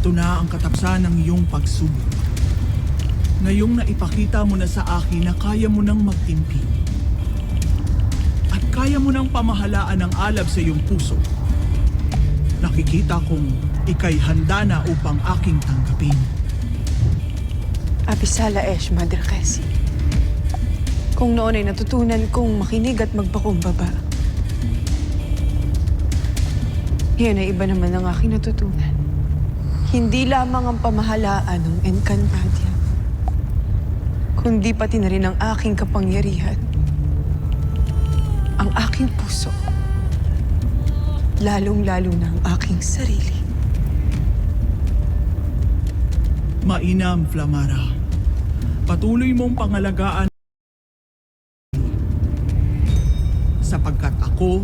Ito na ang kataksan ng iyong pagsubok. Ngayong naipakita mo na sa akin na kaya mo nang magtimpi. At kaya mo nang pamahalaan ang alab sa iyong puso. Nakikita kong ika'y handa na upang aking tanggapin. Abisala Esh, Madre Cassie. Kung noon ay natutunan kong makinig at magpakumbaba, ngayon ay iba naman ang aking natutunan. Hindi lamang ang pamahalaan ng Encantadia, kundi pati na rin ang aking kapangyarihan, ang aking puso, lalong-lalo na ang aking sarili. Mainam, Flamara. Patuloy mong pangalagaan sapagkat ako